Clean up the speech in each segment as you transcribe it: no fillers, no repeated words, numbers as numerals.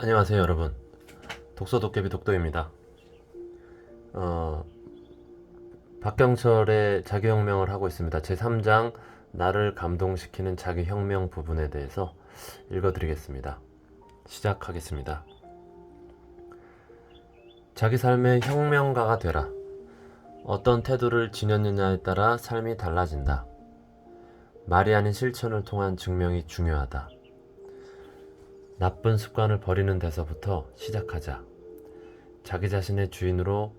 안녕하세요 여러분. 독서도깨비 독도입니다. 박경철의 자기혁명을 하고 있습니다. 제3장 나를 감동시키는 자기혁명 부분에 대해서 읽어드리겠습니다. 시작하겠습니다. 자기 삶의 혁명가가 되라. 어떤 태도를 지녔느냐에 따라 삶이 달라진다. 말이 아닌 실천을 통한 증명이 중요하다. 나쁜 습관을 버리는 데서부터 시작하자. 자기 자신의 주인으로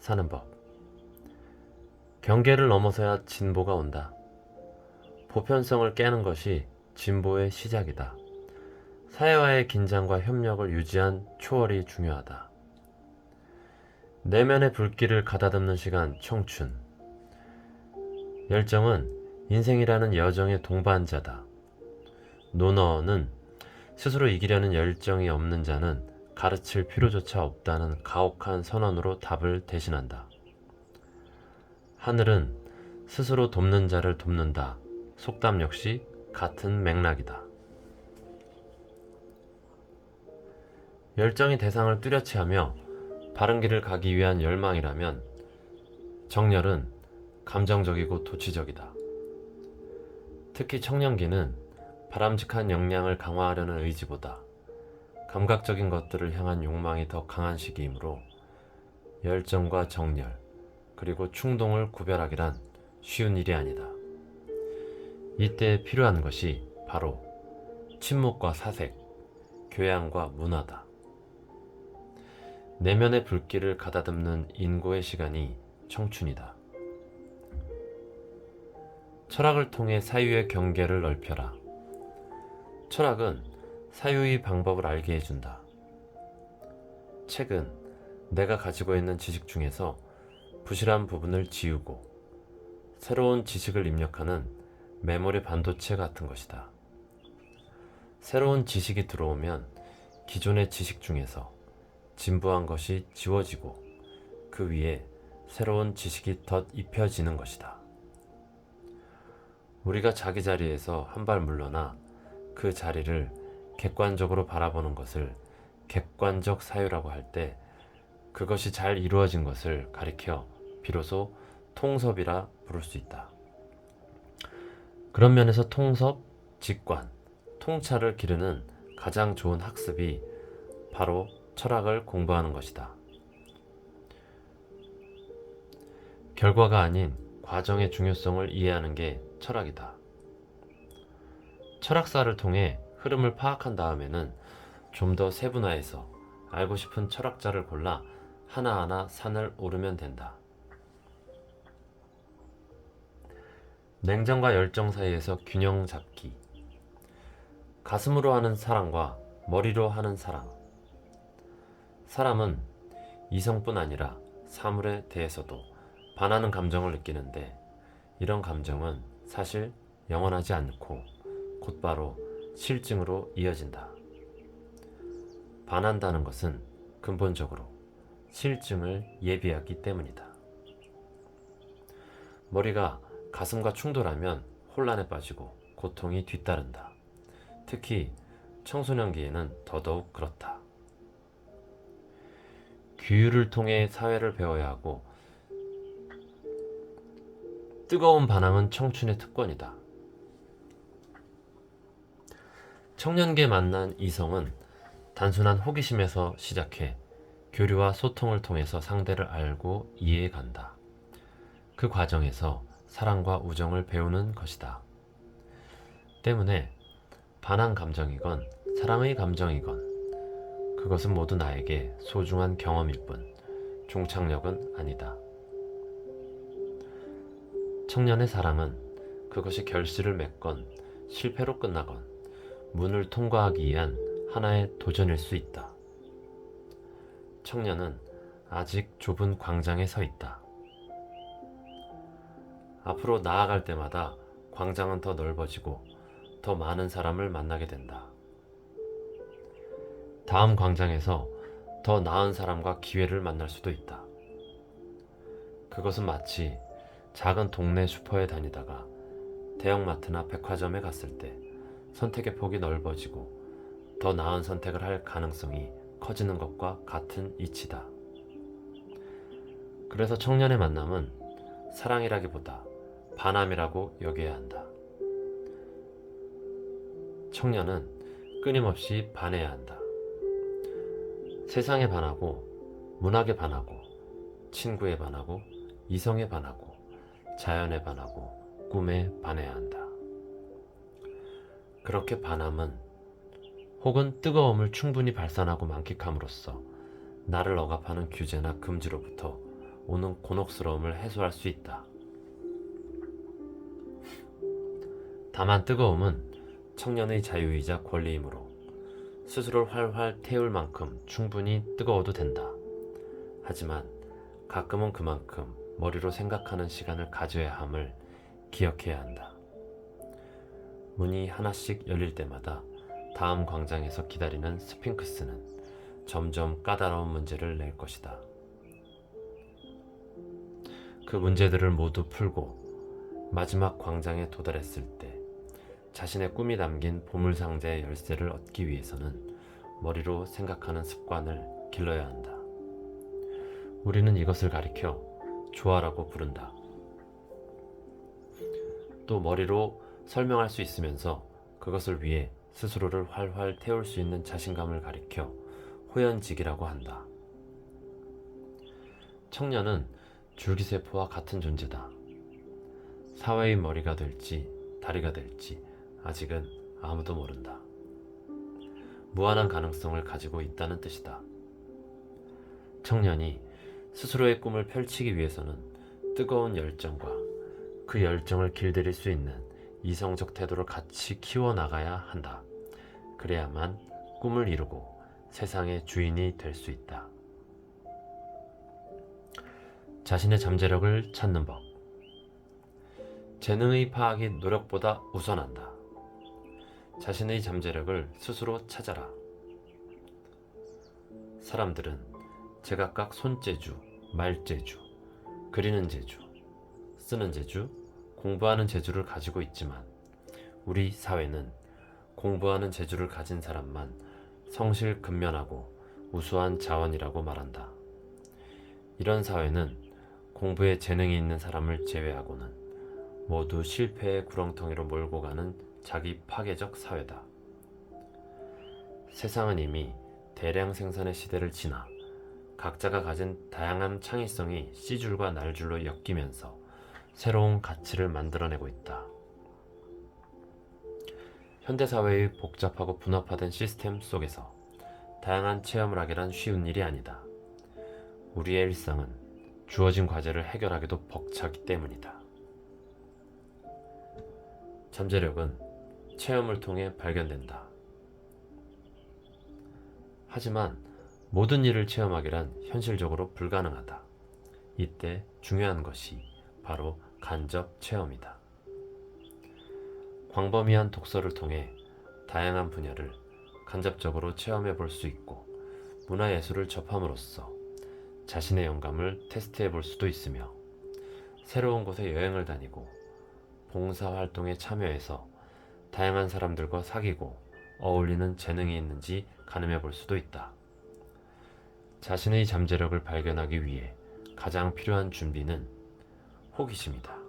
사는 법. 경계를 넘어서야 진보가 온다. 보편성을 깨는 것이 진보의 시작이다. 사회와의 긴장과 협력을 유지한 초월이 중요하다. 내면의 불길을 가다듬는 시간 청춘. 열정은 인생이라는 여정의 동반자다. 논어는 스스로 이기려는 열정이 없는 자는 가르칠 필요조차 없다는 가혹한 선언으로 답을 대신한다. 하늘은 스스로 돕는 자를 돕는다. 속담 역시 같은 맥락이다. 열정이 대상을 뚜렷이 하며 바른 길을 가기 위한 열망이라면 정열은 감정적이고 도치적이다. 특히 청년기는 바람직한 역량을 강화하려는 의지보다 감각적인 것들을 향한 욕망이 더 강한 시기이므로 열정과 정열, 그리고 충동을 구별하기란 쉬운 일이 아니다. 이때 필요한 것이 바로 침묵과 사색, 교양과 문화다. 내면의 불길을 가다듬는 인고의 시간이 청춘이다. 철학을 통해 사유의 경계를 넓혀라. 철학은 사유의 방법을 알게 해준다. 책은 내가 가지고 있는 지식 중에서 부실한 부분을 지우고 새로운 지식을 입력하는 메모리 반도체 같은 것이다. 새로운 지식이 들어오면 기존의 지식 중에서 진부한 것이 지워지고 그 위에 새로운 지식이 덧 입혀지는 것이다. 우리가 자기 자리에서 한 발 물러나 그 자리를 객관적으로 바라보는 것을 객관적 사유라고 할 때 그것이 잘 이루어진 것을 가리켜 비로소 통섭이라 부를 수 있다. 그런 면에서 통섭, 직관, 통찰을 기르는 가장 좋은 학습이 바로 철학을 공부하는 것이다. 결과가 아닌 과정의 중요성을 이해하는 게 철학이다. 철학사를 통해 흐름을 파악한 다음에는 좀 더 세분화해서 알고 싶은 철학자를 골라 하나하나 산을 오르면 된다. 냉정과 열정 사이에서 균형 잡기. 가슴으로 하는 사랑과 머리로 하는 사랑. 사람은 이성뿐 아니라 사물에 대해서도 반하는 감정을 느끼는데 이런 감정은 사실 영원하지 않고 곧바로 실증으로 이어진다. 반한다는 것은 근본적으로 실증을 예비하기 때문이다. 머리가 가슴과 충돌하면 혼란에 빠지고 고통이 뒤따른다. 특히 청소년기에는 더더욱 그렇다. 규율을 통해 사회를 배워야 하고 뜨거운 반항은 청춘의 특권이다. 청년기에 만난 이성은 단순한 호기심에서 시작해 교류와 소통을 통해서 상대를 알고 이해해 간다. 그 과정에서 사랑과 우정을 배우는 것이다. 때문에 반항 감정이건 사랑의 감정이건 그것은 모두 나에게 소중한 경험일 뿐 종착역은 아니다. 청년의 사랑은 그것이 결실을 맺건 실패로 끝나건 문을 통과하기 위한 하나의 도전일 수 있다. 청년은 아직 좁은 광장에 서 있다. 앞으로 나아갈 때마다 광장은 더 넓어지고 더 많은 사람을 만나게 된다. 다음 광장에서 더 나은 사람과 기회를 만날 수도 있다. 그것은 마치 작은 동네 슈퍼에 다니다가 대형마트나 백화점에 갔을 때 선택의 폭이 넓어지고 더 나은 선택을 할 가능성이 커지는 것과 같은 이치다. 그래서 청년의 만남은 사랑이라기보다 반함이라고 여겨야 한다. 청년은 끊임없이 반해야 한다. 세상에 반하고, 문학에 반하고, 친구에 반하고, 이성에 반하고, 자연에 반하고, 꿈에 반해야 한다. 그렇게 반함은 혹은 뜨거움을 충분히 발산하고 만끽함으로써 나를 억압하는 규제나 금지로부터 오는 곤혹스러움을 해소할 수 있다. 다만 뜨거움은 청년의 자유이자 권리이므로 스스로를 활활 태울 만큼 충분히 뜨거워도 된다. 하지만 가끔은 그만큼 머리로 생각하는 시간을 가져야 함을 기억해야 한다. 문이 하나씩 열릴 때마다 다음 광장에서 기다리는 스핑크스는 점점 까다로운 문제를 낼 것이다. 그 문제들을 모두 풀고 마지막 광장에 도달했을 때 자신의 꿈이 담긴 보물상자의 열쇠를 얻기 위해서는 머리로 생각하는 습관을 길러야 한다. 우리는 이것을 가리켜 조화라고 부른다. 또 머리로 설명할 수 있으면서 그것을 위해 스스로를 활활 태울 수 있는 자신감을 가리켜 호연직이라고 한다. 청년은 줄기세포와 같은 존재다. 사회의 머리가 될지 다리가 될지 아직은 아무도 모른다. 무한한 가능성을 가지고 있다는 뜻이다. 청년이 스스로의 꿈을 펼치기 위해서는 뜨거운 열정과 그 열정을 길들일 수 있는 이성적 태도를 같이 키워나가야 한다. 그래야만 꿈을 이루고 세상의 주인이 될 수 있다. 자신의 잠재력을 찾는 법. 재능의 파악이 노력보다 우선한다. 자신의 잠재력을 스스로 찾아라. 사람들은 제각각 손재주, 말재주, 그리는 재주, 쓰는 재주, 공부하는 재주를 가지고 있지만 우리 사회는 공부하는 재주를 가진 사람만 성실근면하고 우수한 자원이라고 말한다. 이런 사회는 공부에 재능이 있는 사람을 제외하고는 모두 실패의 구렁텅이로 몰고 가는 자기 파괴적 사회다. 세상은 이미 대량 생산의 시대를 지나 각자가 가진 다양한 창의성이 씨줄과 날줄로 엮이면서 새로운 가치를 만들어내고 있다. 현대사회의 복잡하고 분업화된 시스템 속에서 다양한 체험을 하기란 쉬운 일이 아니다. 우리의 일상은 주어진 과제를 해결하기도 벅차기 때문이다. 잠재력은 체험을 통해 발견된다. 하지만 모든 일을 체험하기란 현실적으로 불가능하다. 이때 중요한 것이 바로 간접 체험이다. 광범위한 독서를 통해 다양한 분야를 간접적으로 체험해 볼 수 있고 문화예술을 접함으로써 자신의 영감을 테스트해 볼 수도 있으며 새로운 곳에 여행을 다니고 봉사활동에 참여해서 다양한 사람들과 사귀고 어울리는 재능이 있는지 가늠해 볼 수도 있다. 자신의 잠재력을 발견하기 위해 가장 필요한 준비는 호기심이다.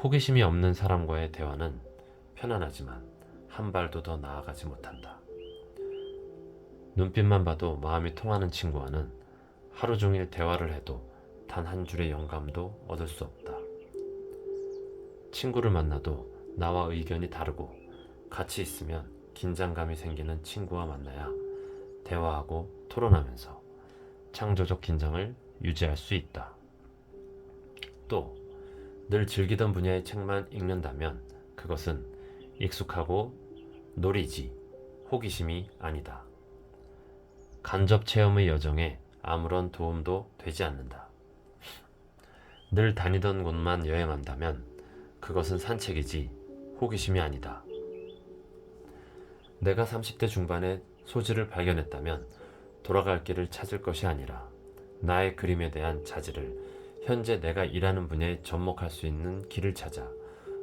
호기심이 없는 사람과의 대화는 편안하지만 한 발도 더 나아가지 못한다. 눈빛만 봐도 마음이 통하는 친구와는 하루 종일 대화를 해도 단 한 줄의 영감도 얻을 수 없다. 친구를 만나도 나와 의견이 다르고 같이 있으면 긴장감이 생기는 친구와 만나야 대화하고 토론하면서 창조적 긴장을 유지할 수 있다. 또 늘 즐기던 분야의 책만 읽는다면 그것은 익숙하고 놀이지 호기심이 아니다. 간접 체험의 여정에 아무런 도움도 되지 않는다. 늘 다니던 곳만 여행한다면 그것은 산책이지 호기심이 아니다. 내가 30대 중반에 소질을 발견했다면 돌아갈 길을 찾을 것이 아니라 나의 그림에 대한 자질을 현재 내가 일하는 분야에 접목할 수 있는 길을 찾아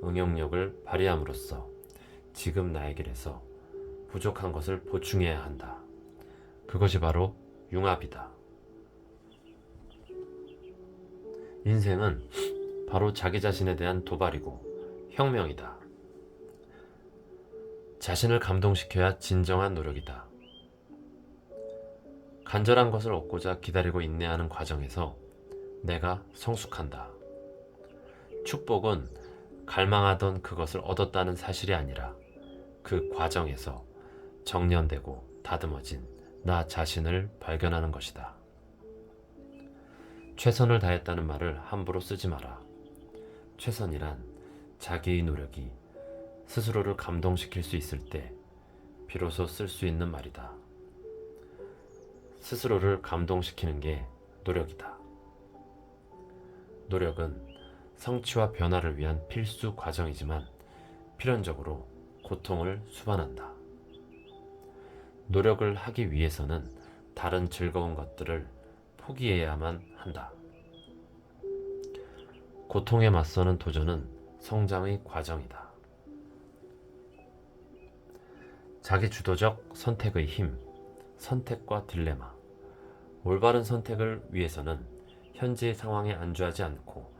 응용력을 발휘함으로써 지금 나의 길에서 부족한 것을 보충해야 한다. 그것이 바로 융합이다. 인생은 바로 자기 자신에 대한 도발이고 혁명이다. 자신을 감동시켜야 진정한 노력이다. 간절한 것을 얻고자 기다리고 인내하는 과정에서 내가 성숙한다. 축복은 갈망하던 그것을 얻었다는 사실이 아니라 그 과정에서 정련되고 다듬어진 나 자신을 발견하는 것이다. 최선을 다했다는 말을 함부로 쓰지 마라. 최선이란 자기의 노력이 스스로를 감동시킬 수 있을 때 비로소 쓸 수 있는 말이다. 스스로를 감동시키는 게 노력이다. 노력은 성취와 변화를 위한 필수 과정이지만 필연적으로 고통을 수반한다. 노력을 하기 위해서는 다른 즐거운 것들을 포기해야만 한다. 고통에 맞서는 도전은 성장의 과정이다. 자기 주도적 선택의 힘, 선택과 딜레마. 올바른 선택을 위해서는 현재의 상황에 안주하지 않고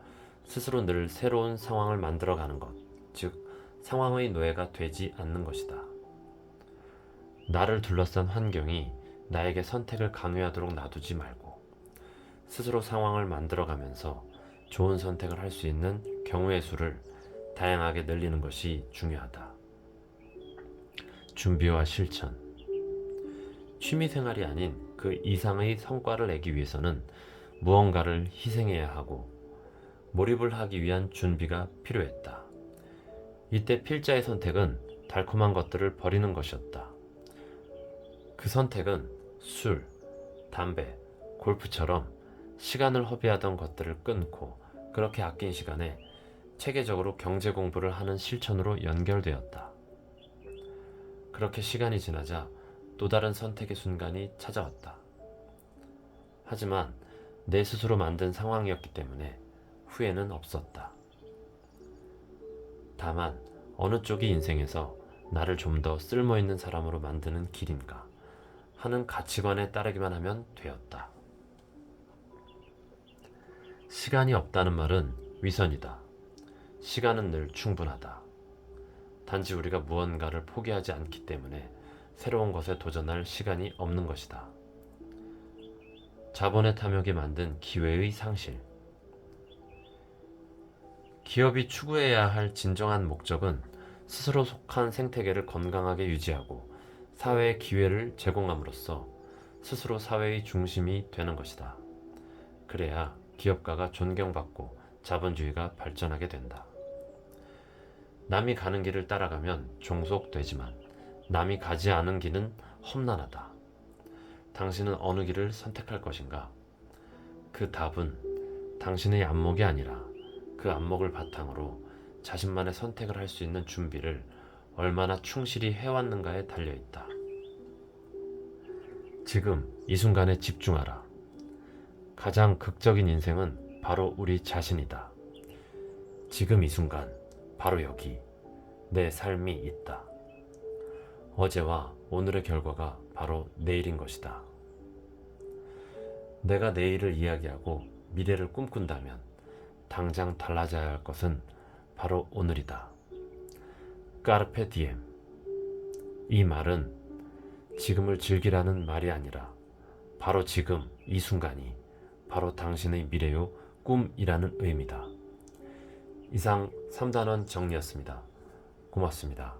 스스로 늘 새로운 상황을 만들어가는 것, 즉 상황의 노예가 되지 않는 것이다. 나를 둘러싼 환경이 나에게 선택을 강요하도록 놔두지 말고 스스로 상황을 만들어가면서 좋은 선택을 할 수 있는 경우의 수를 다양하게 늘리는 것이 중요하다. 준비와 실천. 취미생활이 아닌 그 이상의 성과를 내기 위해서는 무언가를 희생해야 하고 몰입을 하기 위한 준비가 필요했다. 이때 필자의 선택은 달콤한 것들을 버리는 것이었다. 그 선택은 술, 담배, 골프처럼 시간을 허비하던 것들을 끊고 그렇게 아낀 시간에 체계적으로 경제 공부를 하는 실천으로 연결되었다. 그렇게 시간이 지나자 또 다른 선택의 순간이 찾아왔다. 하지만 내 스스로 만든 상황이었기 때문에 후회는 없었다. 다만 어느 쪽이 인생에서 나를 좀 더 쓸모있는 사람으로 만드는 길인가 하는 가치관에 따르기만 하면 되었다. 시간이 없다는 말은 위선이다. 시간은 늘 충분하다. 단지 우리가 무언가를 포기하지 않기 때문에 새로운 것에 도전할 시간이 없는 것이다. 자본의 탐욕이 만든 기회의 상실. 기업이 추구해야 할 진정한 목적은 스스로 속한 생태계를 건강하게 유지하고 사회에 기회를 제공함으로써 스스로 사회의 중심이 되는 것이다. 그래야 기업가가 존경받고 자본주의가 발전하게 된다. 남이 가는 길을 따라가면 종속되지만 남이 가지 않은 길은 험난하다. 당신은 어느 길을 선택할 것인가? 그 답은 당신의 안목이 아니라 그 안목을 바탕으로 자신만의 선택을 할 수 있는 준비를 얼마나 충실히 해왔는가에 달려있다. 지금 이 순간에 집중하라. 가장 극적인 인생은 바로 우리 자신이다. 지금 이 순간, 바로 여기, 내 삶이 있다. 어제와 오늘의 결과가 바로 내일인 것이다. 내가 내일을 이야기하고 미래를 꿈꾼다면 당장 달라져야 할 것은 바로 오늘이다. 까르페 디엠. 이 말은 지금을 즐기라는 말이 아니라 바로 지금 이 순간이 바로 당신의 미래요 꿈이라는 의미다. 이상 3단원 정리였습니다. 고맙습니다.